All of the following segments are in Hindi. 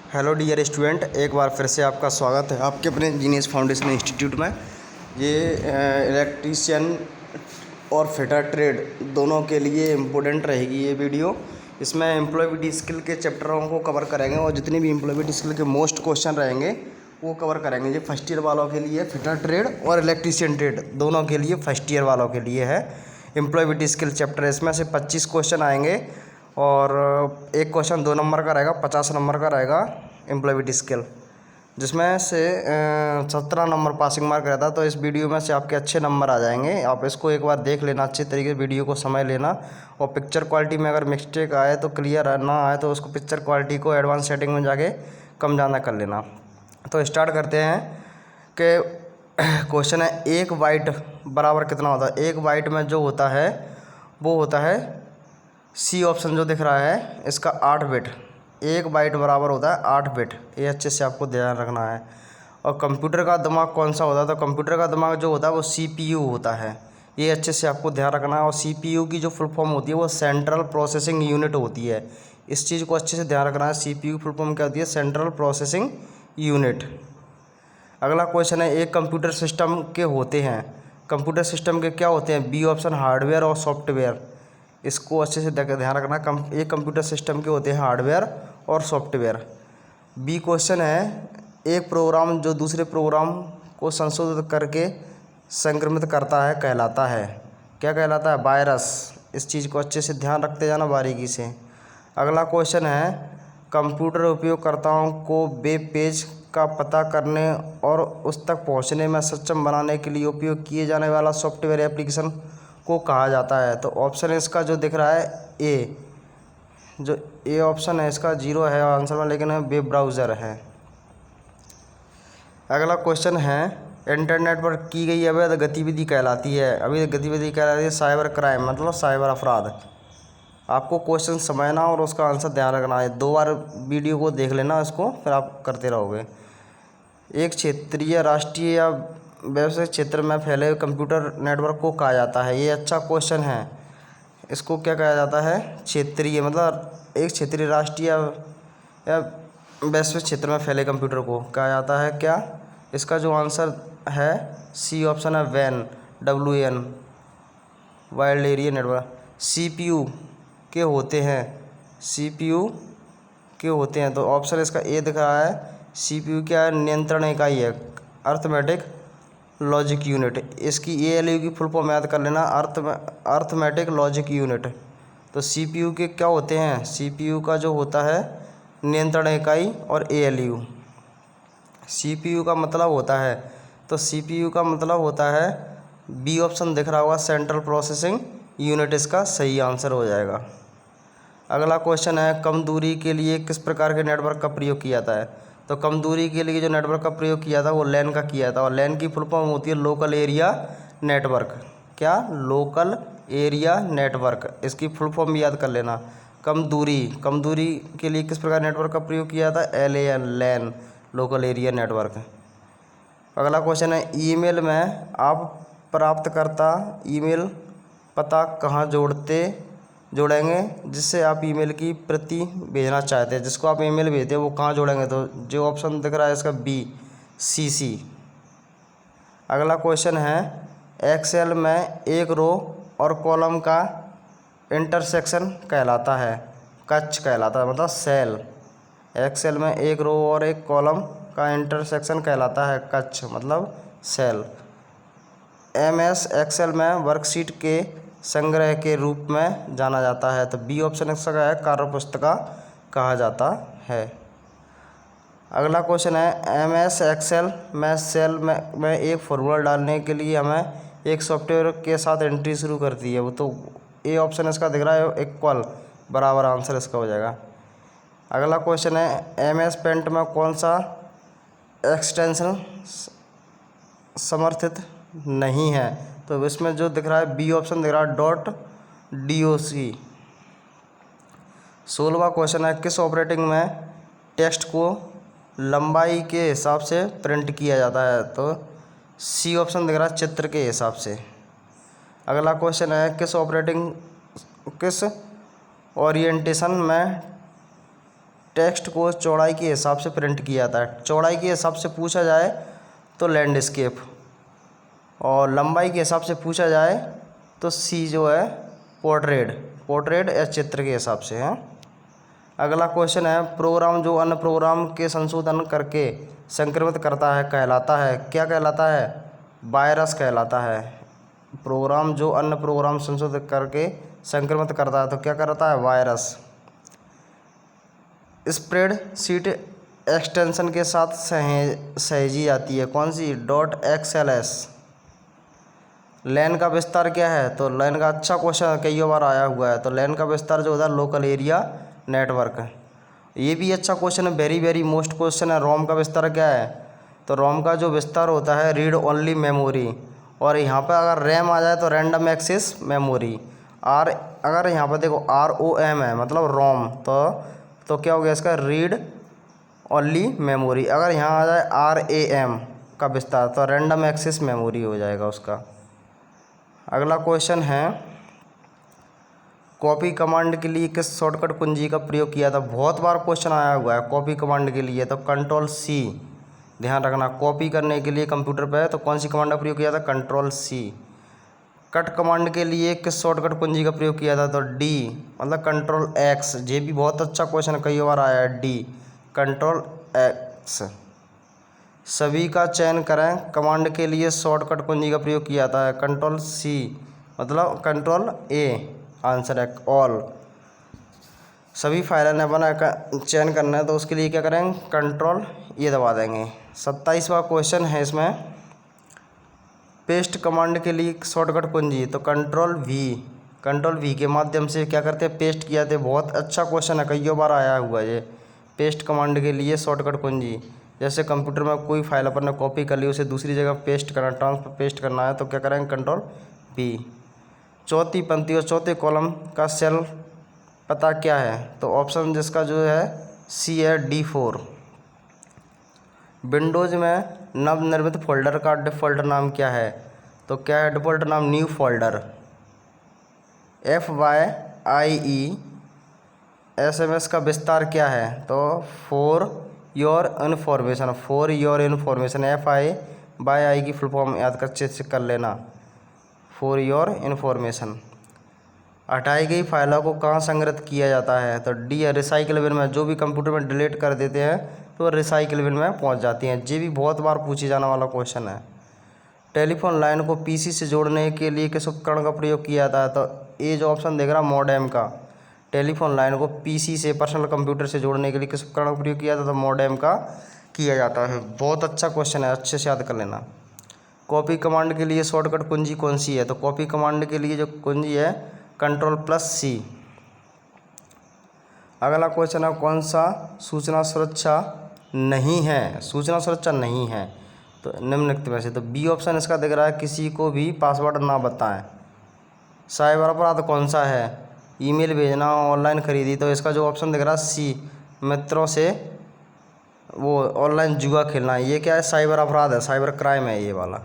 हेलो डियर स्टूडेंट, एक बार फिर से आपका स्वागत है आपके अपने जीनियस फाउंडेशन इंस्टीट्यूट में। ये इलेक्ट्रीशियन और फिटर ट्रेड दोनों के लिए इम्पोर्टेंट रहेगी ये वीडियो। इसमें एम्प्लॉयबिलिटी स्किल के चैप्टरों को कवर करेंगे और जितने भी एम्प्लॉयबिलिटी स्किल के मोस्ट क्वेश्चन रहेंगे वो कवर करेंगे। ये फर्स्ट ईयर वालों के लिए फिटर ट्रेड और इलेक्ट्रीशियन ट्रेड दोनों के लिए फर्स्ट ईयर वालों के लिए है एम्प्लॉयबिलिटी स्किल चैप्टर। इसमें से 25 क्वेश्चन आएंगे और एक क्वेश्चन 2 नंबर का रहेगा, 50 नंबर का रहेगा एम्प्लॉयबिलिटी स्किल, जिसमें से 17 नंबर पासिंग मार्क रहता है। तो इस वीडियो में से आपके अच्छे नंबर आ जाएंगे। आप इसको एक बार देख लेना अच्छे तरीके से, वीडियो को समय लेना, और पिक्चर क्वालिटी में अगर मिस्टेक आए तो क्लियर ना आए तो उसको पिक्चर क्वालिटी को एडवांस सेटिंग में जाके कम ज़्यादा कर लेना। तो स्टार्ट करते हैं कि क्वेश्चन है, एक बाइट बराबर कितना होता है। एक बाइट में जो होता है वो होता है सी ऑप्शन जो दिख रहा है इसका 8 बिट। एक बाइट बराबर होता है 8 बिट। ये अच्छे से आपको ध्यान रखना है। और कंप्यूटर का दिमाग कौन सा होता है, तो कंप्यूटर का दिमाग जो होता है वो सीपीयू होता है। ये अच्छे से आपको ध्यान रखना है। और सीपीयू की जो फुल फॉर्म होती है वो सेंट्रल प्रोसेसिंग यूनिट होती है। इस चीज़ को अच्छे से ध्यान रखना है। सीपीयू फुल फॉर्म क्या होती है, सेंट्रल प्रोसेसिंग यूनिट। अगला क्वेश्चन है, एक कंप्यूटर सिस्टम के होते हैं। कंप्यूटर सिस्टम के क्या होते हैं, बी ऑप्शन हार्डवेयर और सॉफ्टवेयर। इसको अच्छे से ध्यान रखना। एक कंप्यूटर सिस्टम के होते हैं हार्डवेयर और सॉफ्टवेयर। बी क्वेश्चन है, एक प्रोग्राम जो दूसरे प्रोग्राम को संशोधित करके संक्रमित करता है कहलाता है, क्या कहलाता है, वायरस। इस चीज़ को अच्छे से ध्यान रखते जाना बारीकी से। अगला क्वेश्चन है, कंप्यूटर उपयोगकर्ताओं को वेब पेज का पता करने और उस तक पहुंचने में सक्षम बनाने के लिए उपयोग किए जाने वाला सॉफ्टवेयर एप्लीकेशन को कहा जाता है। तो ऑप्शन इसका जो दिख रहा है ए, जो ए ऑप्शन है इसका 0 है आंसर में, लेकिन वेब ब्राउज़र है। अगला क्वेश्चन है, इंटरनेट पर की गई अवैध गतिविधि कहलाती है। अवैध गतिविधि कहलाती है साइबर क्राइम, मतलब साइबर अपराध। आपको क्वेश्चन समझना और उसका आंसर ध्यान रखना है। 2 बार वीडियो को देख लेना इसको, फिर आप करते रहोगे। एक क्षेत्रीय, राष्ट्रीय या व्यावसायिक क्षेत्र में फैले कंप्यूटर नेटवर्क को कहा जाता है। ये अच्छा क्वेश्चन है। इसको क्या कहा जाता है, क्षेत्रीय, मतलब एक क्षेत्रीय, राष्ट्रीय या वैश्विक क्षेत्र में फैले कंप्यूटर को कहा जाता है क्या। इसका जो आंसर है सी ऑप्शन है, वैन, WAN, wide area network. CPU के होते हैं, सीपीयू के होते हैं। तो ऑप्शन इसका ए दिख रहा है। सीपीयू क्या है, नियंत्रण इकाई है, अर्थमेटिक लॉजिक यूनिट। इसकी ALU की फुल फॉर्म याद कर लेना, अर्थमेटिक लॉजिक यूनिट। तो सीपीयू के क्या होते हैं, सीपीयू का जो होता है नियंत्रण इकाई और ALU। सीपीयू का मतलब होता है, तो सीपीयू का मतलब होता है बी ऑप्शन दिख रहा होगा, सेंट्रल प्रोसेसिंग यूनिट। इसका सही आंसर हो जाएगा। अगला क्वेश्चन है, कम दूरी के लिए किस प्रकार के नेटवर्क का प्रयोग किया जाता है। तो कम दूरी के लिए जो नेटवर्क का प्रयोग किया था वो LAN का किया था। और LAN की फुल फॉर्म होती है लोकल एरिया नेटवर्क। क्या, लोकल एरिया नेटवर्क। इसकी फुल फॉर्म भी याद कर लेना। कम दूरी के लिए किस प्रकार नेटवर्क का प्रयोग किया था, LAN, लोकल एरिया नेटवर्क। अगला क्वेश्चन है, ईमेल में आप प्राप्तकर्ता ईमेल पता कहाँ जोड़ेंगे जिससे आप ईमेल की प्रति भेजना चाहते हैं। जिसको आप ईमेल भेजते हैं वो कहाँ जोड़ेंगे, तो जो ऑप्शन दिख रहा है इसका बी, CC। अगला क्वेश्चन है, एक्सेल में एक रो और कॉलम का इंटरसेक्शन कहलाता है, कक्ष कहलाता है, मतलब सेल। एक्सेल में एक रो और एक कॉलम का इंटरसेक्शन कहलाता है कक्ष, मतलब सेल। MS एक्सेल में वर्कशीट के संग्रह के रूप में जाना जाता है। तो बी ऑप्शन इसका है, कार्यपुस्तिका कहा जाता है। अगला क्वेश्चन है, MS एक्सेल में सेल में एक फॉर्मूला डालने के लिए हमें एक सॉफ्टवेयर के साथ एंट्री शुरू करती है। वो तो ए ऑप्शन इसका दिख रहा है, इक्वल, बराबर आंसर इसका हो जाएगा। अगला क्वेश्चन है, MS पेंट में कौन सा एक्सटेंशन समर्थित नहीं है। तो इसमें जो दिख रहा है बी ऑप्शन दिख रहा है, .doc। 16वां क्वेश्चन है, किस ऑपरेटिंग में टेक्स्ट को लंबाई के हिसाब से प्रिंट किया जाता है। तो सी ऑप्शन दिख रहा है, चित्र के हिसाब से। अगला क्वेश्चन है, किस ओरिएंटेशन में टेक्स्ट को चौड़ाई के हिसाब से प्रिंट किया जाता है। चौड़ाई के हिसाब से पूछा जाए तो लैंडस्केप, और लंबाई के हिसाब से पूछा जाए तो सी जो है पोर्ट्रेट या चित्र के हिसाब से है। अगला क्वेश्चन है, प्रोग्राम जो अन्य प्रोग्राम के संशोधन करके संक्रमित करता है कहलाता है, क्या कहलाता है? वायरस कहलाता है। प्रोग्राम जो अन्य प्रोग्राम संशोधित करके संक्रमित करता है तो क्या करता है? वायरस। स्प्रेडशीट एक्सटेंशन के साथ सहेजी जाती है, कौन सी? .xls। लैन का विस्तार क्या है? तो लैन का अच्छा क्वेश्चन कई बार आया हुआ है। तो लैन का विस्तार जो होता है लोकल एरिया नेटवर्क। ये भी अच्छा क्वेश्चन है, वेरी मोस्ट क्वेश्चन है। रोम का विस्तार क्या है? तो रोम का जो विस्तार होता है रीड ओनली मेमोरी, और यहाँ पर अगर रैम आ जाए तो रैंडम एक्सेस मेमोरी। अगर यहाँ पर देखो ROM है मतलब रोम, तो क्या हो गया इसका? Read only memory. अगर यहाँ आ जाए RAM का विस्तार तो रैंडम एक्सेस मेमोरी हो जाएगा उसका। अगला क्वेश्चन है, कॉपी कमांड के लिए किस शॉर्टकट कुंजी का प्रयोग किया था? बहुत बार क्वेश्चन आया हुआ है कॉपी कमांड के लिए, तो Ctrl+C। ध्यान रखना, कॉपी करने के लिए कंप्यूटर पे तो कौन सी कमांड का प्रयोग किया था? Ctrl+C। कट कमांड के लिए किस शॉर्टकट कुंजी का प्रयोग किया था? तो D मतलब Ctrl+X। ये भी बहुत अच्छा क्वेश्चन कई बार आया है, D Ctrl+X। सभी का चयन करें कमांड के लिए शॉर्टकट कुंजी का प्रयोग किया जाता है, Ctrl+C मतलब Ctrl+A। आंसर है ऑल। सभी फाइल ने बना चयन करना है तो उसके लिए क्या करेंगे? Ctrl+A दबा देंगे। 27वां क्वेश्चन है इसमें, पेस्ट कमांड के लिए शॉर्टकट कुंजी, तो Ctrl+V के माध्यम से क्या करते हैं? पेस्ट किया जाते। बहुत अच्छा क्वेश्चन है, कई बार आया हुआ है ये। पेस्ट कमांड के लिए शॉर्टकट कुंजी, जैसे कंप्यूटर में कोई फाइल अपन ने कॉपी कर ली, उसे दूसरी जगह पेस्ट करना, ट्रांसफर पेस्ट करना है तो क्या करेंगे? Ctrl+V। चौथी पंक्ति और चौथे कॉलम का सेल पता क्या है? तो ऑप्शन जिसका जो है सी है, D4। विंडोज़ में नवनिर्मित फोल्डर का डिफ़ॉल्ट नाम क्या है? तो क्या है डिफ़ॉल्ट नाम? New folder. FYIE SMS का विस्तार क्या है? तो फॉर योर इन्फॉर्मेशन। FYI की फुल फॉर्म याद कर अच्छे से कर लेना, फॉर योर इन्फॉर्मेशन। हटाई गई फाइलों को कहाँ संग्रहित किया जाता है? तो D है, रिसाइकिल बिन में। जो भी कंप्यूटर में डिलीट कर देते हैं तो रिसाइकिल बिन में पहुंच जाती हैं। ये भी बहुत बार पूछे जाने वाला क्वेश्चन है। टेलीफोन लाइन को PC से जोड़ने के लिए किस उपकरण का प्रयोग किया जाता है? तो ये जो ऑप्शन देख रहा है मॉडेम का। टेलीफोन लाइन को PC से, पर्सनल कंप्यूटर से जोड़ने के लिए किस उपकरण का प्रयोग किया जाता है? तो मॉडेम का किया जाता है। बहुत अच्छा क्वेश्चन है, अच्छे से याद कर लेना। कॉपी कमांड के लिए शॉर्टकट कुंजी कौन सी है? तो कॉपी कमांड के लिए जो कुंजी है Ctrl+C। अगला क्वेश्चन है, कौन सा सूचना सुरक्षा नहीं है? सूचना सुरक्षा नहीं है तो निम्नलिखित में से, तो B ऑप्शन इसका दिख रहा है, किसी को भी पासवर्ड ना बताएं। साइबर अपराध कौन सा है? ईमेल भेजना, ऑनलाइन खरीदी, तो इसका जो ऑप्शन दिख रहा है C, मित्रों से वो ऑनलाइन जुआ खेलना। ये क्या है? साइबर अपराध है, साइबर क्राइम है ये वाला।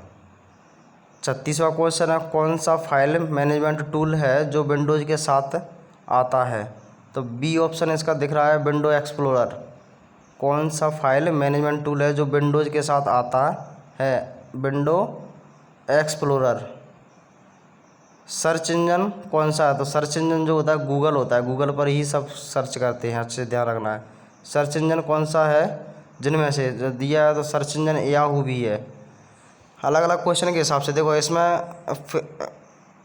36वां क्वेश्चन है, कौन सा फाइल मैनेजमेंट टूल है जो विंडोज़ के साथ आता है? तो B ऑप्शन इसका दिख रहा है, विंडो एक्सप्लोरर। कौन सा फाइल मैनेजमेंट टूल है जो विंडोज़ के साथ आता है? Window explorer. सर्च इंजन कौन सा है? तो सर्च इंजन जो होता है गूगल होता है, गूगल पर ही सब सर्च करते हैं, अच्छे से ध्यान रखना है। सर्च इंजन कौन सा है जिनमें से? जो दिया है तो सर्च इंजन याहू भी है। अलग अलग क्वेश्चन के हिसाब से देखो, इसमें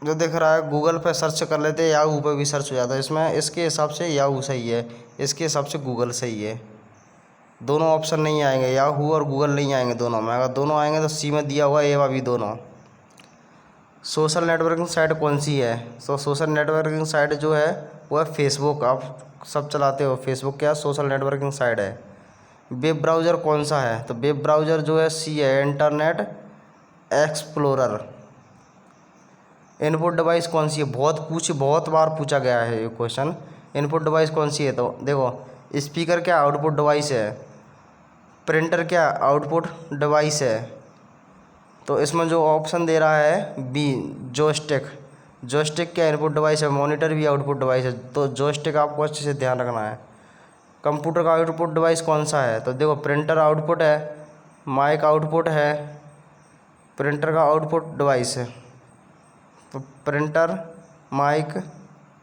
जो दिख रहा है गूगल पे सर्च कर लेते हैं, याहू पे भी सर्च हो जाता है। इसमें इसके हिसाब से याहू सही है, इसके हिसाब से गूगल सही है। दोनों ऑप्शन नहीं आएंगे, याहू और गूगल नहीं आएंगे दोनों में। अगर दोनों आएंगे तो C में दिया हुआ है ये भी दोनों। सोशल नेटवर्किंग साइट कौन सी है? तो सोशल नेटवर्किंग साइट जो है वो है फेसबुक। आप सब चलाते हो, फेसबुक क्या सोशल नेटवर्किंग साइट है। वेब ब्राउज़र कौन सा है? तो वेब ब्राउज़र जो है C है, इंटरनेट एक्सप्लोरर। इनपुट डिवाइस कौन सी है? बहुत बार पूछा गया है ये क्वेश्चन। इनपुट डिवाइस कौन सी है? तो देखो, स्पीकर क्या आउटपुट डिवाइस है, प्रिंटर क्या आउटपुट डिवाइस है। तो इसमें जो ऑप्शन दे रहा है B, जॉयस्टिक क्या इनपुट डिवाइस है, मॉनिटर भी आउटपुट डिवाइस है। तो जॉयस्टिक आपको अच्छे से ध्यान रखना है। कंप्यूटर का आउटपुट डिवाइस कौन सा है? तो देखो प्रिंटर आउटपुट है, माइक आउटपुट है, प्रिंटर का आउटपुट डिवाइस है। तो प्रिंटर, माइक,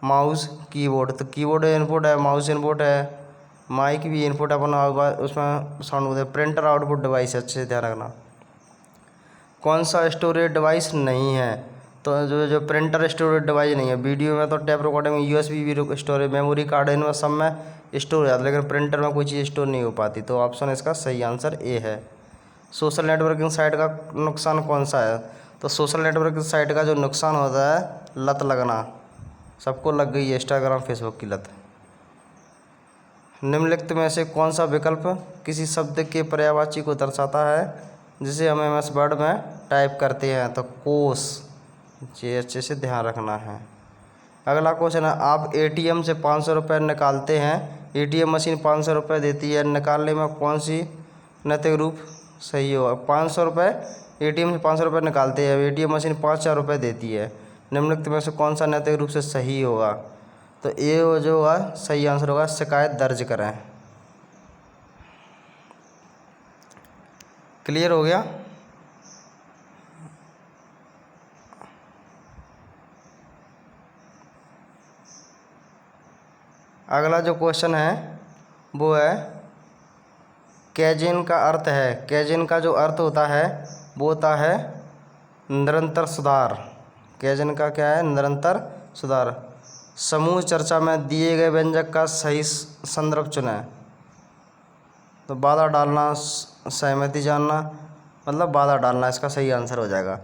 माउस, कीबोर्ड। तो कीबोर्ड इनपुट है, माउस इनपुट है, माइक भी इनपुट अपन उसमें साउंड होता है। प्रिंटर आउटपुट डिवाइस है, अच्छे से ध्यान रखना। कौन सा स्टोरेज डिवाइस नहीं है? तो जो प्रिंटर स्टोरेज डिवाइस नहीं है। वीडियो में तो टेप रिकॉर्डिंग में यूएसबी भी स्टोरेज, मेमोरी कार्ड, इनमें सब में स्टोर हो जाता है, लेकिन प्रिंटर में कोई चीज़ स्टोर नहीं हो पाती। तो ऑप्शन इसका सही आंसर ए है। सोशल नेटवर्किंग साइट का नुकसान कौन सा है? तो सोशल नेटवर्किंग साइट का जो नुकसान होता है, लत लगना। सबको लग गई है इंस्टाग्राम फेसबुक की लत। निम्नलिखित में से कौन सा विकल्प किसी शब्द के पर्यायवाची को दर्शाता है जिसे हम एमएस वर्ड में टाइप करते हैं? तो कोष। ये अच्छे से ध्यान रखना है। अगला क्वेश्चन है, आप एटीएम से 500 रुपये निकालते हैं, एटीएम मशीन 500 रुपये देती है, निकालने में कौन सी नैतिक रूप सही होगा? 500 रुपये, एटीएम से 500 रुपये निकालते हैं, एटीएम मशीन 5,000 रुपये देती है, निम्नलिखित में से कौन सा नैतिक रूप से सही होगा? तो ये जो होगा सही आंसर होगा, शिकायत दर्ज करें। क्लियर हो गया? अगला जो क्वेश्चन है वो है कैजिन का अर्थ है। कैजिन का जो अर्थ होता है वो होता है निरंतर सुधार। कैजिन का क्या है? निरंतर सुधार। समूह चर्चा में दिए गए व्यंजक का सही संदर्भ चुनें। तो बाधा डालना, सहमति जानना, मतलब बाधा डालना इसका सही आंसर हो जाएगा।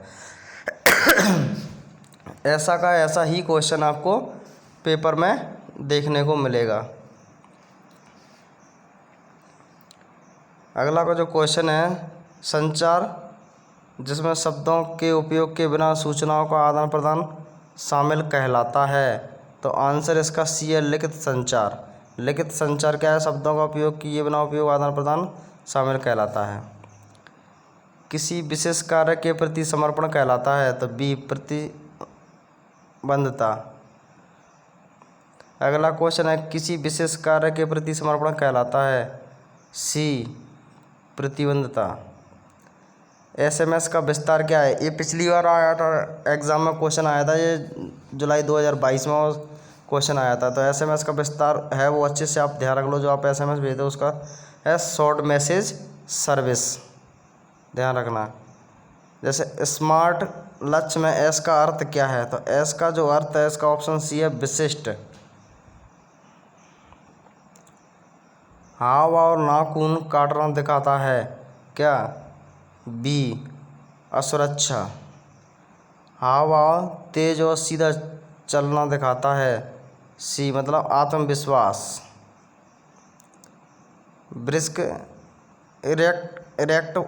ऐसा का ऐसा ही क्वेश्चन आपको पेपर में देखने को मिलेगा। अगला का जो क्वेश्चन है, संचार जिसमें शब्दों के उपयोग के बिना सूचनाओं का आदान प्रदान शामिल कहलाता है। तो आंसर इसका सी है, लिखित संचार। लिखित संचार क्या है? शब्दों का उपयोग किए बिना उपयोग आदान प्रदान शामिल कहलाता है। किसी विशेष कार्य के प्रति समर्पण कहलाता है। तो बी, प्रतिबद्धता। अगला क्वेश्चन है, किसी विशेष कार्य के प्रति समर्पण कहलाता है। सी, प्रतिबद्धता। एसएमएस का विस्तार क्या है? ये पिछली बार आया था, एग्ज़ाम में क्वेश्चन आया था, ये जुलाई 2022 में क्वेश्चन आया था। तो एसएमएस का विस्तार है वो अच्छे से आप ध्यान रख लो, जो आप एसएमएस भेजते हो उसका है शॉर्ट मैसेज सर्विस, ध्यान रखना। जैसे स्मार्ट लक्ष्य में एस का अर्थ क्या है? तो एस का जो अर्थ है इसका ऑप्शन सी है, विशिष्ट। हाव और नाखून काटना दिखाता है क्या? बी, असुरक्षा। हाव तेज और सीधा चलना दिखाता है। सी, मतलब आत्मविश्वास। ब्रिस्क इरेक्ट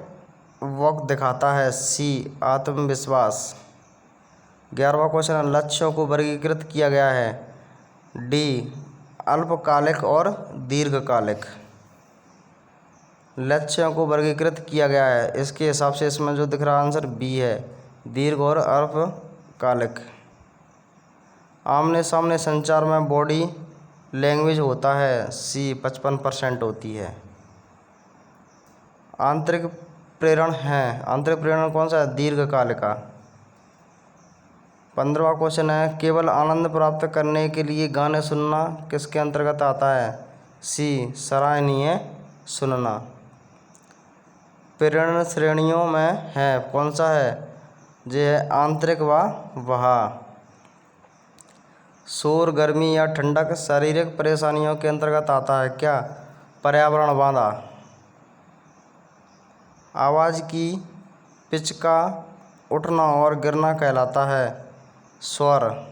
वॉक दिखाता है। सी, आत्मविश्वास। 11वां क्वेश्चन है, लक्ष्यों को वर्गीकृत किया गया है। डी, अल्पकालिक और दीर्घकालिक। लक्ष्यों को वर्गीकृत किया गया है, इसके हिसाब से इसमें जो दिख रहा आंसर बी है, दीर्घ और अल्पकालिक। आमने सामने संचार में बॉडी लैंग्वेज होता है। सी, 55% होती है। आंतरिक प्रेरण है, आंतरिक प्रेरण कौन सा है? दीर्घकाल का। 15वां क्वेश्चन है, केवल आनंद प्राप्त करने के लिए गाने सुनना किसके अंतर्गत आता है? सी, सराहनीय सुनना। प्रेरण श्रेणियों में है, कौन सा है? ये है आंतरिक व बाह्य। शोर, गर्मी या ठंडक शारीरिक परेशानियों के अंतर्गत आता है क्या? पर्यावरण बाधा। आवाज़ की पिच का उठना और गिरना कहलाता है स्वर।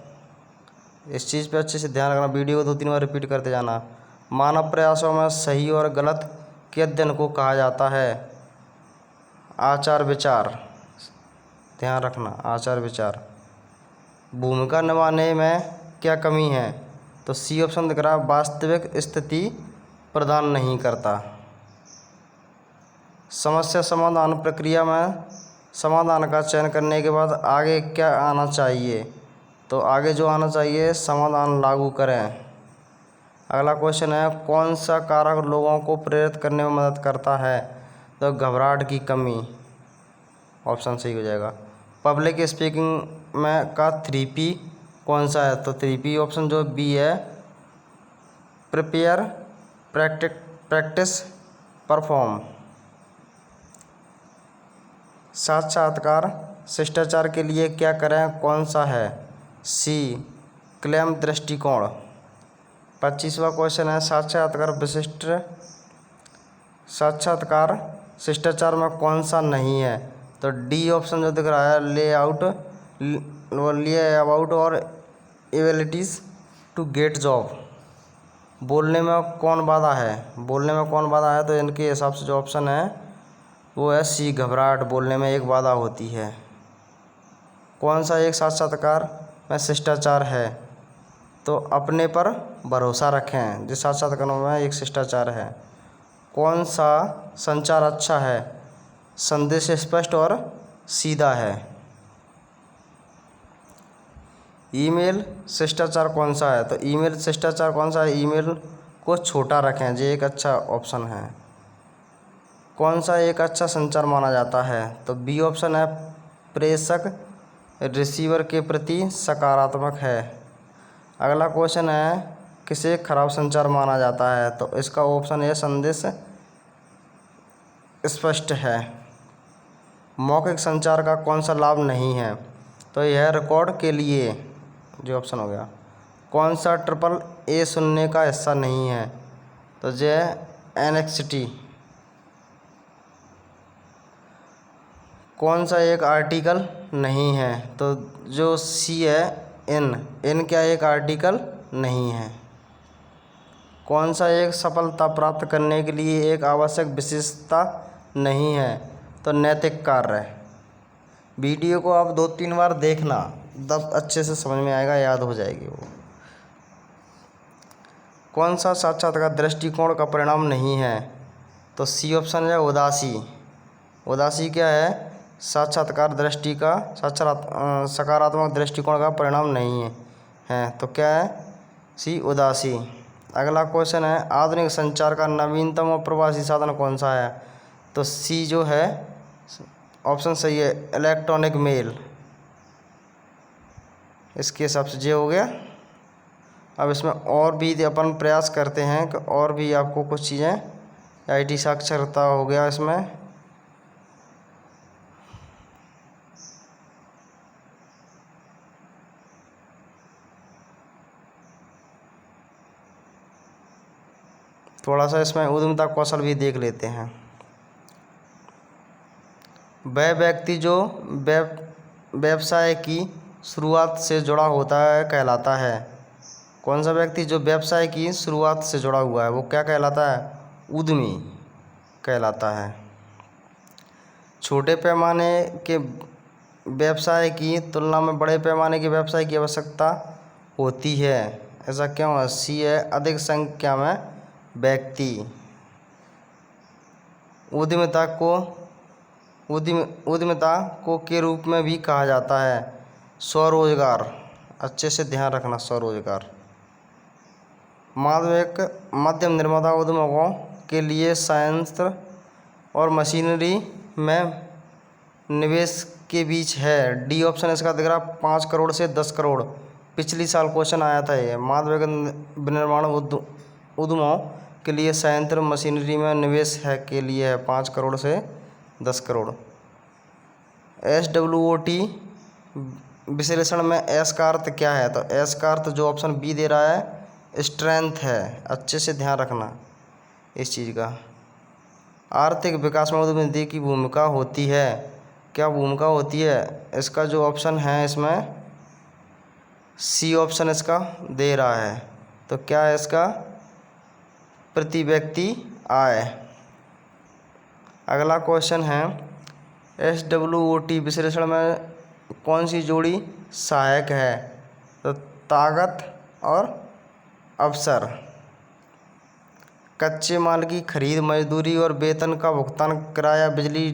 इस चीज़ पे अच्छे से ध्यान रखना, वीडियो को 2-3 बार रिपीट करते जाना। मानव प्रयासों में सही और गलत के अध्ययन को कहा जाता है आचार विचार, ध्यान रखना, आचार विचार। भूमिका निभाने में क्या कमी है? तो सी ऑप्शन दिख रहा है, वास्तविक स्थिति प्रदान नहीं करता। समस्या समाधान प्रक्रिया में समाधान का चयन करने के बाद आगे क्या आना चाहिए? तो आगे जो आना चाहिए, समाधान लागू करें। अगला क्वेश्चन है, कौन सा कारक लोगों को प्रेरित करने में मदद करता है? तो घबराहट की कमी, ऑप्शन सही हो जाएगा। पब्लिक स्पीकिंग में का 3P कौन सा है? तो 3P ऑप्शन जो बी है, प्रिपेयर, प्रैक्टिस, परफॉर्म। साक्षात्कार शिष्टाचार के लिए क्या करें कौन सा है? सी, क्लेम दृष्टिकोण। 25वां क्वेश्चन है, साक्षात्कार शिष्टाचार में कौन सा नहीं है? तो डी ऑप्शन जो दिख रहा है, ले अबाउट और एबिलिटीज टू गेट जॉब। बोलने में कौन बाधा है? बोलने में कौन बाधा है? तो इनके हिसाब से जो ऑप्शन है वो है सी, घबराहट बोलने में एक बाधा होती है। कौन सा एक साक्षात्कार में शिष्टाचार है? तो अपने पर भरोसा रखें, जिस साक्षात्कार में एक शिष्टाचार है। कौन सा संचार अच्छा है? संदेश स्पष्ट और सीधा है। ईमेल शिष्टाचार कौन सा है? तो ईमेल शिष्टाचार कौन सा है? ईमेल को छोटा रखें, ये एक अच्छा ऑप्शन है। कौन सा एक अच्छा संचार माना जाता है? तो बी ऑप्शन है, प्रेषक रिसीवर के प्रति सकारात्मक है। अगला क्वेश्चन है, किसे खराब संचार माना जाता है? तो इसका ऑप्शन है, संदेश स्पष्ट है। मौखिक संचार का कौन सा लाभ नहीं है? तो यह रिकॉर्ड के लिए, जो ऑप्शन हो गया। कौन सा AAA सुनने का हिस्सा नहीं है? तो यह एनेक्सिटी। कौन सा एक आर्टिकल नहीं है? तो जो सी है, इन क्या एक आर्टिकल नहीं है? कौन सा एक सफलता प्राप्त करने के लिए एक आवश्यक विशेषता नहीं है? तो नैतिक कार्य। वीडियो को आप 2-3 बार देखना, तब अच्छे से समझ में आएगा, याद हो जाएगी वो। कौन सा साक्षात्कार दृष्टिकोण का परिणाम नहीं है? तो सी ऑप्शन है, उदासी। उदासी क्या है? साक्षात्कार दृष्टि का सकारात्मक दृष्टिकोण का परिणाम नहीं है। तो क्या है? सी, उदासी। अगला क्वेश्चन है, आधुनिक संचार का नवीनतम और प्रभावी साधन कौन सा है? तो सी जो है ऑप्शन सही है, इलेक्ट्रॉनिक मेल। इसके हिसाब से ये हो गया। अब इसमें और भी अपन प्रयास करते हैं कि और भी आपको कुछ चीज़ें, IT साक्षरता हो गया इसमें। थोड़ा सा इसमें उद्यमिता कौशल भी देख लेते हैं। वह व्यक्ति जो व्यवसाय की शुरुआत से जुड़ा होता है कहलाता है। कौन सा व्यक्ति जो व्यवसाय की शुरुआत से जुड़ा हुआ है वो क्या कहलाता है? उद्यमी कहलाता है। छोटे पैमाने के व्यवसाय की तुलना में बड़े पैमाने के व्यवसाय की आवश्यकता होती है, ऐसा क्यों है? सी है, अधिक संख्या में व्यक्ति। उद्यमिता को के रूप में भी कहा जाता है स्वरोजगार। अच्छे से ध्यान रखना, स्वरोजगार। मध्यम निर्माता उद्योगों के लिए संयंत्र और मशीनरी में निवेश के बीच है। डी ऑप्शन इसका दिख रहा, 5 करोड़ से 10 करोड़। पिछली साल क्वेश्चन आया था ये। माध्यम विनिर्माण उद्यमों के लिए संयंत्र मशीनरी में निवेश है के लिए है 5 करोड़ से 10 करोड़। SWOT विश्लेषण में एस का अर्थ क्या है? तो एस का अर्थ जो ऑप्शन बी दे रहा है, स्ट्रेंथ है। अच्छे से ध्यान रखना इस चीज़ का। आर्थिक विकास में उद्यमी की भूमिका होती है। क्या भूमिका होती है? इसका जो ऑप्शन है इसमें सी ऑप्शन इसका दे रहा है। तो क्या है इसका? प्रति व्यक्ति आय। अगला क्वेश्चन है, SWOT विश्लेषण में कौन सी जोड़ी सहायक है? तो ताकत और अवसर। कच्चे माल की खरीद, मजदूरी और वेतन का भुगतान, किराया, बिजली,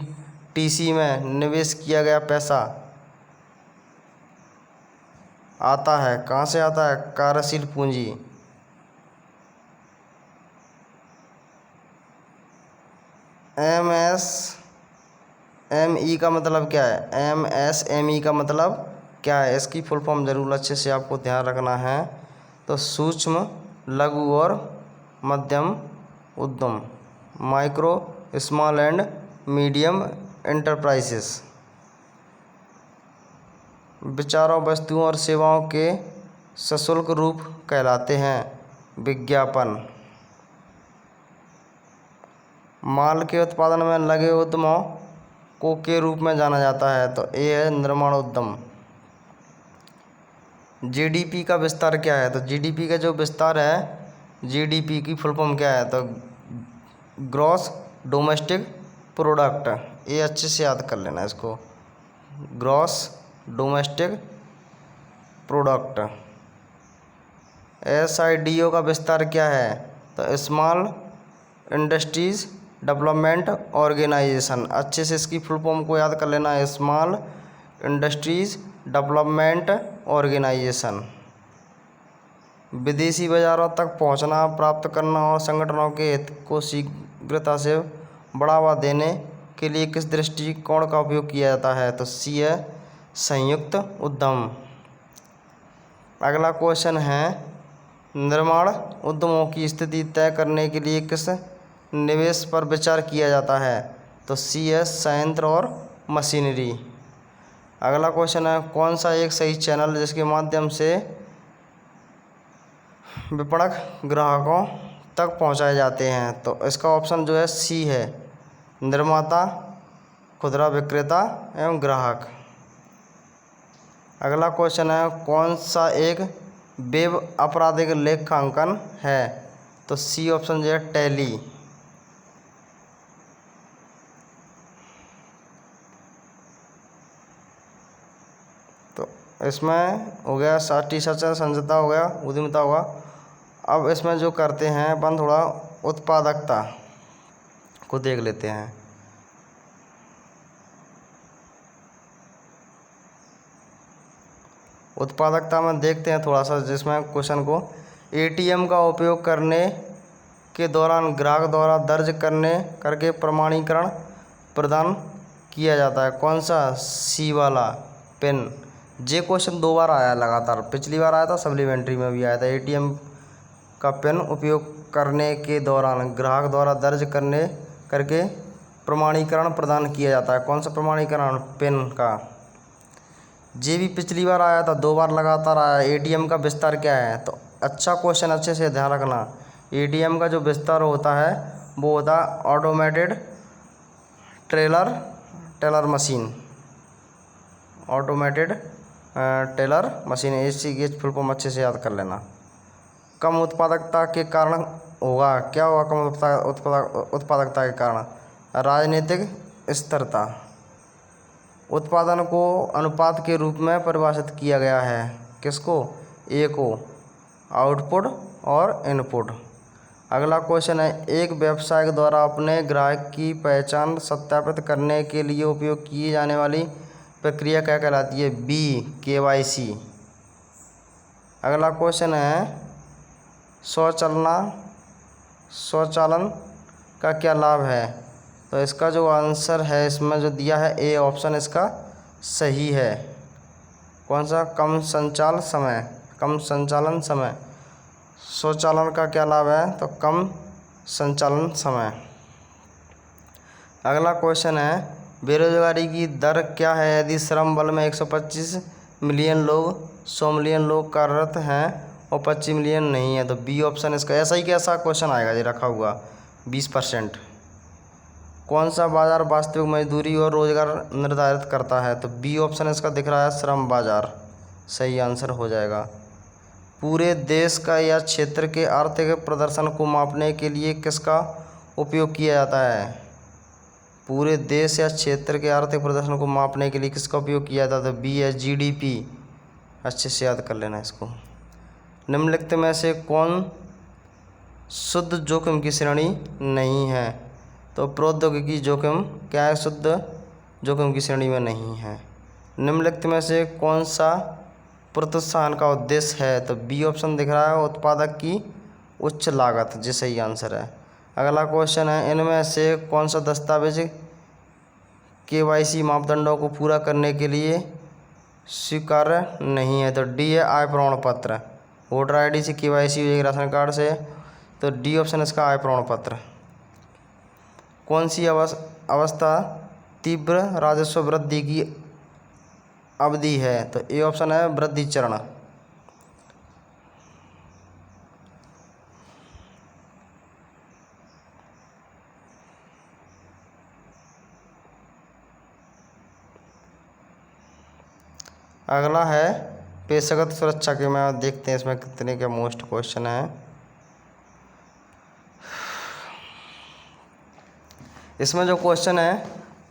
TC में निवेश किया गया पैसा आता है। कहाँ से आता है? कार्यशील पूंजी। MSME का मतलब क्या है? MSME का मतलब क्या है? इसकी फुल फॉर्म जरूर अच्छे से आपको ध्यान रखना है। तो सूक्ष्म, लघु और मध्यम उद्यम, micro small and medium enterprises, विचारों, वस्तुओं और सेवाओं के सशुल्क रूप कहलाते हैं। विज्ञापन, माल के उत्पादन में लगे उद्यमों को के रूप में जाना जाता है। तो ये है निर्माण उद्यम। जीडीपी का विस्तार क्या है? तो जीडीपी का जो विस्तार है, जीडीपी की फुल फॉर्म क्या है? तो ग्रॉस डोमेस्टिक प्रोडक्ट। ये अच्छे से याद कर लेना इसको, ग्रॉस डोमेस्टिक प्रोडक्ट। SIDO का विस्तार क्या है? तो स्मॉल इंडस्ट्रीज डेवलपमेंट ऑर्गेनाइजेशन। अच्छे से इसकी फुल फॉर्म को याद कर लेना, स्मॉल इंडस्ट्रीज डेवलपमेंट ऑर्गेनाइजेशन। विदेशी बाजारों तक पहुंचना, प्राप्त करना और संगठनों के हित को शीघ्रता से बढ़ावा देने के लिए किस दृष्टिकोण का उपयोग किया जाता है? तो C है संयुक्त उद्यम। अगला क्वेश्चन है, निर्माण उद्यमों की स्थिति तय करने के लिए किस निवेश पर विचार किया जाता है? तो C है संयंत्र और मशीनरी। अगला क्वेश्चन है, कौन सा एक सही चैनल जिसके माध्यम से विपणक ग्राहकों तक पहुंचाए जाते हैं? तो इसका ऑप्शन जो है C है, निर्माता, खुदरा विक्रेता एवं ग्राहक। अगला क्वेश्चन है, कौन सा एक वेब आपराधिक लेखांकन है? तो C ऑप्शन जो है टैली। तो इसमें हो गया टी सचल संजता हो गया, उद्यमिता होगा। अब इसमें जो करते हैं अपन थोड़ा उत्पादकता को देख लेते हैं। उत्पादकता में देखते हैं थोड़ा सा, जिसमें क्वेश्चन को ATM का उपयोग करने के दौरान ग्राहक द्वारा दर्ज करके प्रमाणीकरण प्रदान किया जाता है। कौन सा? C वाला पेन। ये क्वेश्चन 2 बार आया लगातार, पिछली बार आया था, सप्लीमेंट्री में भी आया था। ATM का पेन उपयोग करने के दौरान ग्राहक द्वारा दर्ज करके प्रमाणीकरण प्रदान किया जाता है। कौन सा प्रमाणीकरण? पेन का। ये भी पिछली बार आया था, 2 बार लगातार आया। ATM का विस्तार क्या है? तो अच्छा क्वेश्चन, अच्छे से ध्यान रखना। ATM का जो विस्तार होता है वो होता है automated teller machine, automated teller machine. इसकी फुल फॉर्म अच्छे से याद कर लेना। कम उत्पादकता के कारण होगा, क्या होगा कम उत्पादकता के कारण? राजनीतिक स्थिरता। उत्पादन को अनुपात के रूप में परिभाषित किया गया है। किसको? A को, आउटपुट और इनपुट। अगला क्वेश्चन है, एक व्यवसायिक द्वारा अपने ग्राहक की पहचान सत्यापित करने के लिए उपयोग की जाने वाली प्रक्रिया क्या कहलाती है? B KYC। अगला क्वेश्चन है, स्वचालन का क्या लाभ है? तो इसका जो आंसर है इसमें जो दिया है A ऑप्शन इसका सही है। कौन सा? कम संचालन समय। स्वचालन का क्या लाभ है? तो कम संचालन समय। अगला क्वेश्चन है, बेरोजगारी की दर क्या है यदि श्रम बल में 125 मिलियन लोग 100 मिलियन लोग कार्यरत हैं और 25 मिलियन नहीं है? तो B ऑप्शन इसका। ऐसा ही कैसा क्वेश्चन आएगा ये रखा हुआ, 20%। कौन सा बाजार वास्तविक मजदूरी और रोजगार निर्धारित करता है? तो B ऑप्शन इसका दिख रहा है, श्रम बाजार। सही आंसर हो जाएगा। पूरे देश का या क्षेत्र के आर्थिक प्रदर्शन को मापने के लिए किसका उपयोग किया जाता है? पूरे देश या क्षेत्र के आर्थिक प्रदर्शन को मापने के लिए किसका उपयोग किया जाता है? तो B है GDP। अच्छे से याद कर लेना इसको। निम्नलिखित में से कौन शुद्ध जोखिम की श्रेणी नहीं है? तो प्रौद्योगिकी जोखिम क्या है? शुद्ध जोखिम की श्रेणी में नहीं है। निम्नलिखित में से कौन सा प्रोत्साहन का उद्देश्य है? तो B ऑप्शन दिख रहा है, उत्पादक की उच्च लागत। जी सही आंसर है। अगला क्वेश्चन है, इनमें से कौन सा दस्तावेज KYC मापदंडों को पूरा करने के लिए स्वीकार्य नहीं है? तो डी है आय प्रमाण पत्र। वोटर ID से KYC हो जाएगी, राशन कार्ड से, तो डी ऑप्शन इसका आय प्रमाण पत्र। कौन सी अवस्था तीव्र राजस्व वृद्धि की अवधि है? तो ए ऑप्शन है वृद्धि चरण। अगला है पेशेगत सुरक्षा के, में देखते हैं इसमें कितने के मोस्ट क्वेश्चन है। इसमें जो क्वेश्चन है,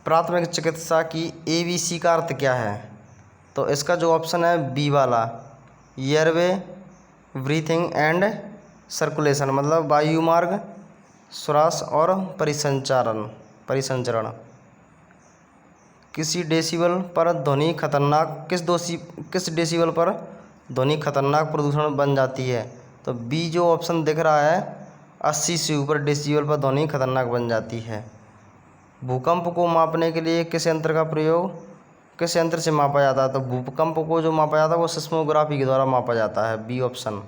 प्राथमिक चिकित्सा की ABC का अर्थ क्या है? तो इसका जो ऑप्शन है बी वाला, एयरवे, ब्रीथिंग एंड सर्कुलेशन, मतलब वायुमार्ग, श्वास और परिसंचरण। किसी डेसिबल पर ध्वनि खतरनाक, किस डेसिबल पर ध्वनि खतरनाक प्रदूषण बन जाती है? तो बी जो ऑप्शन दिख रहा है, 80 से ऊपर डेसिबल पर ध्वनि खतरनाक बन जाती है। भूकंप को मापने के लिए किस यंत्र का प्रयोग, किस यंत्र से मापा जाता है? तो भूकंप को जो मापा जाता है वो सिस्मोग्राफी के द्वारा मापा जाता है, बी ऑप्शन।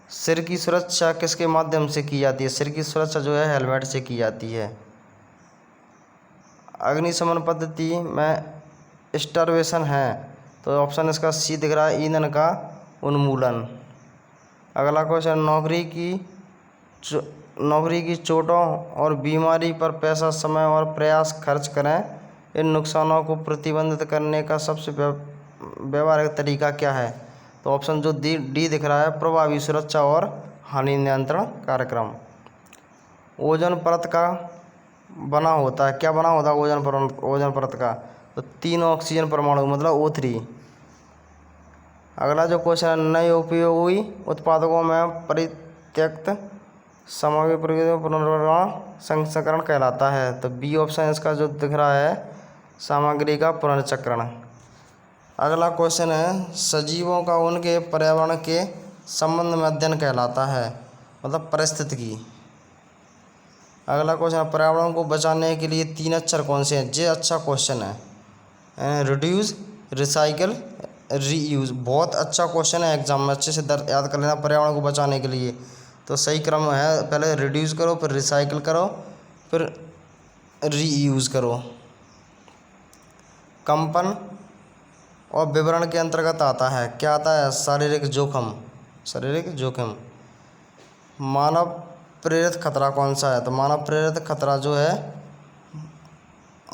सिर की सुरक्षा किसके माध्यम से की जाती है? सिर की सुरक्षा जो है हेलमेट से की जाती है। अग्निशमन पद्धति में स्टारवेशन है, तो ऑप्शन इसका सी दिख रहा है, ईंधन का उन्मूलन। अगला क्वेश्चन, नौकरी की चोटों और बीमारी पर पैसा, समय और प्रयास खर्च करें, इन नुकसानों को प्रतिबंधित करने का सबसे व्यवहारिक तरीका क्या है? तो ऑप्शन जो डी दिख रहा है, प्रभावी सुरक्षा और हानि नियंत्रण कार्यक्रम। ओजोन परत का बना होता है, क्या बना होता है ओजोन परत का? तो 3 ऑक्सीजन परमाणु, मतलब O3। अगला जो क्वेश्चन है, नए उपयोगी उत्पादकों में परित्यक्त सामग्री पुनर्निर्माण संस्करण कहलाता है। तो बी ऑप्शन इसका जो दिख रहा है, सामग्री का पुनर्चक्रण। अगला क्वेश्चन है, सजीवों का उनके पर्यावरण के संबंध में अध्ययन कहलाता है, मतलब पारिस्थितिकी। अगला क्वेश्चन, पर्यावरण को बचाने के लिए 3 अक्षर कौन से हैं? ये अच्छा क्वेश्चन है। Reduce, recycle, reuse. बहुत अच्छा क्वेश्चन है, एग्जाम में अच्छे से याद कर लेना। पर्यावरण को बचाने के लिए तो सही क्रम है, पहले रिड्यूस करो, फिर रिसाइकल करो, फिर रीयूज करो। कंपन और विवरण के अंतर्गत आता है, क्या आता है? शारीरिक जोखिम। मानव प्रेरित खतरा कौन सा है? तो मानव प्रेरित खतरा जो है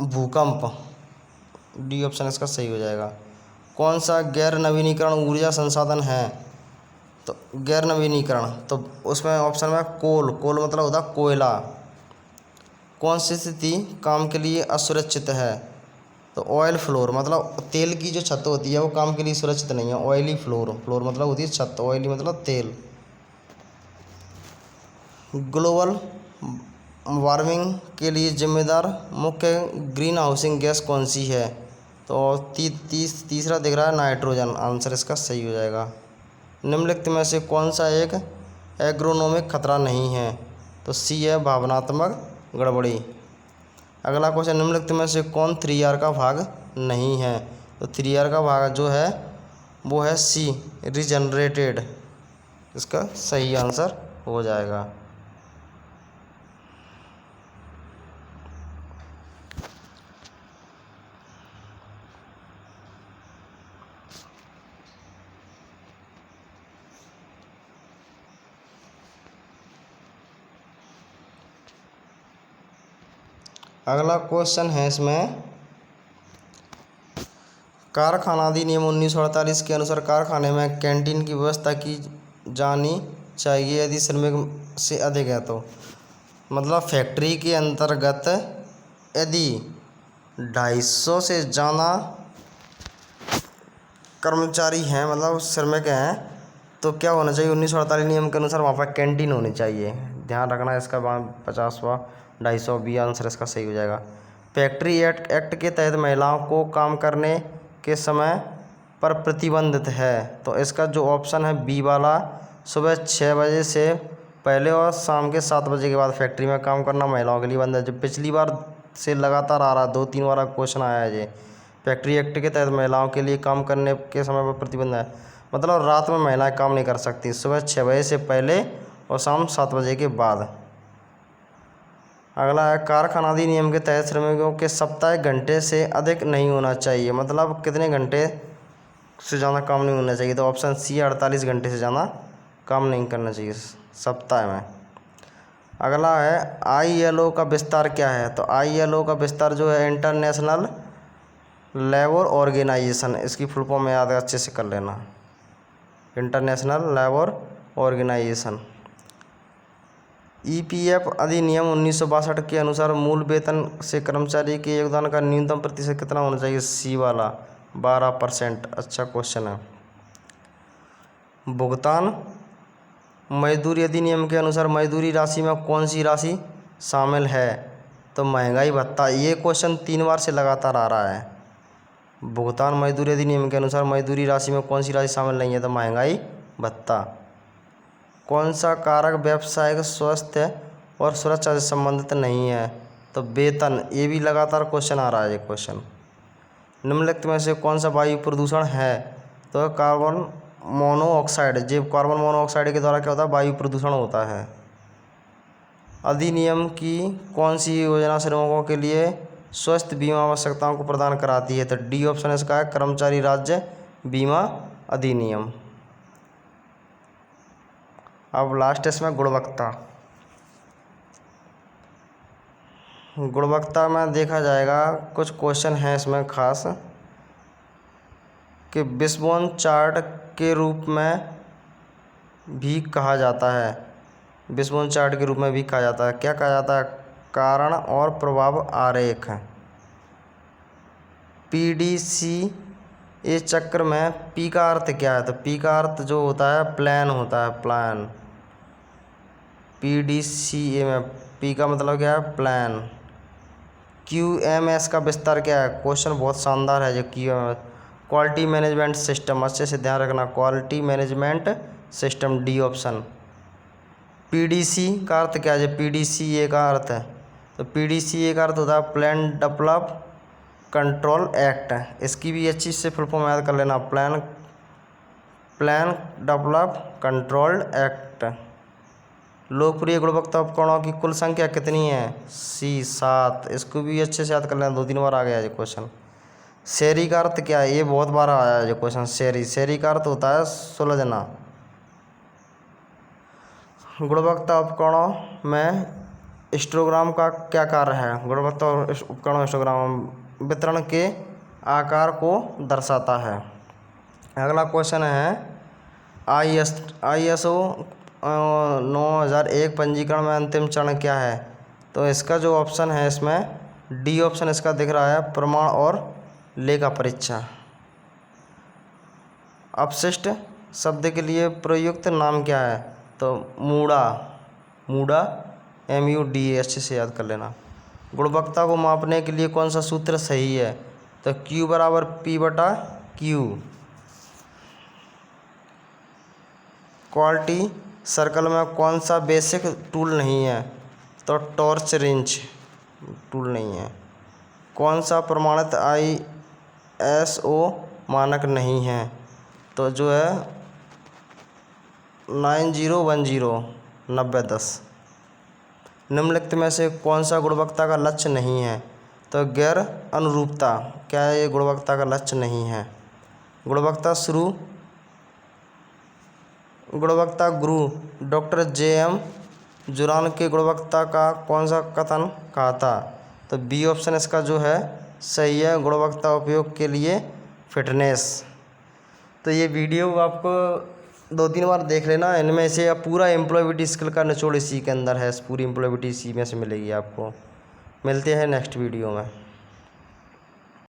भूकंप, डी ऑप्शन इसका सही हो जाएगा। कौन सा गैर नवीनीकरण ऊर्जा संसाधन है? तो गैर नवीनीकरण, तो उसमें ऑप्शन में कोल मतलब होता है कोयला। कौन सी स्थिति काम के लिए असुरक्षित है? तो ऑयल फ्लोर, मतलब तेल की जो छत होती है वो काम के लिए सुरक्षित नहीं है। ऑयली फ्लोर मतलब होती है छत, ऑयली मतलब तेल। ग्लोबल वार्मिंग के लिए जिम्मेदार मुख्य ग्रीन हाउसिंग गैस कौन सी है? तो तीसरा दिख रहा है नाइट्रोजन, आंसर इसका सही हो जाएगा। निम्नलिखित में से कौन सा एक एग्रोनोमिक खतरा नहीं है? तो सी है भावनात्मक गड़बड़ी। अगला क्वेश्चन, निम्नलिखित में से कौन 3R का भाग नहीं है? तो 3R का भाग जो है वो है सी, रिजनरेटेड, इसका सही आंसर हो जाएगा। अगला क्वेश्चन है इसमें, कारखाना अधिनियम 1948 के अनुसार कारखाने में कैंटीन की व्यवस्था की जानी चाहिए यदि श्रमिक से अधिक है। तो मतलब फैक्ट्री के अंतर्गत यदि 250 से ज़्यादा कर्मचारी हैं, मतलब श्रमिक हैं, तो क्या होना चाहिए? 1948 नियम के अनुसार वहाँ पर कैंटीन होनी चाहिए। ध्यान रखना इसका 50वां 250 बी आंसर इसका सही हो जाएगा। फैक्ट्री एक्ट के तहत महिलाओं को काम करने के समय पर प्रतिबंधित है, तो इसका जो ऑप्शन है बी वाला, सुबह 6 बजे से पहले और शाम के 7 बजे के बाद फैक्ट्री में काम करना महिलाओं के लिए बंद है। जो पिछली बार से लगातार आ रहा, 2-3 बार क्वेश्चन आया है ये। फैक्ट्री एक्ट के तहत महिलाओं के लिए काम करने के समय पर प्रतिबंध है, मतलब रात में महिलाएं काम नहीं कर सकती, सुबह 6 बजे से पहले और शाम 7 बजे के बाद। अगला है कारखाना अधिनियम के तहत श्रमिकों के साप्ताहिक घंटे से अधिक नहीं होना चाहिए, मतलब कितने घंटे से ज़्यादा काम नहीं होना चाहिए। तो ऑप्शन सी 48 घंटे से ज़्यादा काम नहीं करना चाहिए सप्ताह में। अगला है ILO का विस्तार क्या है। तो ILO का विस्तार जो है इंटरनेशनल लेबर ऑर्गेनाइजेशन, इसकी फुल फॉर्म में याद अच्छे से कर लेना, इंटरनेशनल लेबर ऑर्गेनाइजेशन। EPF अधिनियम 1962 के अनुसार मूल वेतन से कर्मचारी के योगदान का न्यूनतम प्रतिशत कितना होना चाहिए। सी वाला 12%। अच्छा क्वेश्चन है। भुगतान मजदूरी अधिनियम के अनुसार मजदूरी राशि में कौन सी राशि शामिल है। तो महंगाई भत्ता। ये क्वेश्चन 3 बार से लगातार आ रहा है। भुगतान मजदूरी अधिनियम के अनुसार मजदूरी राशि में कौन सी राशि शामिल नहीं है। तो महंगाई भत्ता। कौन सा कारक व्यावसायिक स्वास्थ्य और सुरक्षा से संबंधित नहीं है। तो वेतन। ये भी लगातार क्वेश्चन आ रहा है ये क्वेश्चन। निम्नलिखित में से कौन सा वायु प्रदूषण है। तो कार्बन मोनोऑक्साइड। जो कार्बन मोनोऑक्साइड के द्वारा क्या होता है, वायु प्रदूषण होता है। अधिनियम की कौन सी योजना श्रमिकों के लिए स्वास्थ्य बीमा आवश्यकताओं को प्रदान कराती है। तो डी ऑप्शन इसका है, कर्मचारी राज्य बीमा अधिनियम। अब लास्ट इसमें गुणवत्ता। गुणवत्ता में देखा जाएगा, कुछ क्वेश्चन हैं इसमें खास कि विश्वबोन चार्ट के रूप में भी कहा जाता है। विश्वबोन चार्ट के रूप में भी कहा जाता है। क्या कहा जाता है। कारण और प्रभाव आरेख। PDCA चक्र में पी का अर्थ क्या है। तो पी का अर्थ जो होता है प्लान होता है, प्लान। PDCA में पी का मतलब क्या है, प्लान। QMS का विस्तार क्या है। क्वेश्चन बहुत शानदार है जो QMS, क्वालिटी मैनेजमेंट सिस्टम। अच्छे से ध्यान रखना, quality management system, D option. PDC का अर्थ क्या है। PDCA का अर्थ है, तो PDCA का अर्थ होता है प्लान डेवलप कंट्रोल एक्ट। इसकी भी अच्छी से फुल फॉर्म याद कर लेना, प्लान डेवलप कंट्रोल एक्ट। लोकप्रिय गुणवत्ता उपकरणों की कुल संख्या कितनी है। C 7। इसको भी अच्छे से याद कर लेना, 2-3 बार आ गया है क्वेश्चन। शेरी का अर्थ क्या है। ये बहुत बार आया है जो क्वेश्चन। शेरी का अर्थ होता है सुलझना। गुणवत्ता उपकरणों में हिस्टोग्राम का क्या कार्य है। गुणवत्ता उपकरणों हिस्टोग्राम वितरण के आकार को दर्शाता है। अगला क्वेश्चन है ISO 9001 पंजीकरण में अंतिम चरण क्या है। तो इसका जो ऑप्शन है इसमें डी ऑप्शन इसका दिख रहा है, प्रमाण और लेखा परीक्षा। अपशिष्ट शब्द के लिए प्रयुक्त नाम क्या है। तो मूड़ा MUDA। अच्छे से याद कर लेना। गुणवत्ता को मापने के लिए कौन सा सूत्र सही है। तो Q = P/Q। क्वालिटी सर्कल में कौन सा बेसिक टूल नहीं है। तो टॉर्च रेंच टूल नहीं है। कौन सा प्रमाणित ISO मानक नहीं है। तो जो है 9010 9010। निम्नलिखित में से कौन सा गुणवत्ता का लक्ष्य नहीं है। तो गैर अनुरूपता। क्या है, ये गुणवत्ता का लक्ष्य नहीं है। गुणवत्ता गुरु डॉक्टर JM जुरान के गुणवत्ता का कौन सा कथन कहा था। तो बी ऑप्शन इसका जो है सही है, गुणवत्ता उपयोग के लिए फिटनेस। तो ये वीडियो आपको 2-3 बार देख लेना, इनमें से अब पूरा एम्प्लॉयबिलिटी स्किल का निचोड़ इसी के अंदर है। पूरी एम्प्लॉयबिलिटी इसी में से मिलेगी आपको। मिलते हैं नेक्स्ट वीडियो में।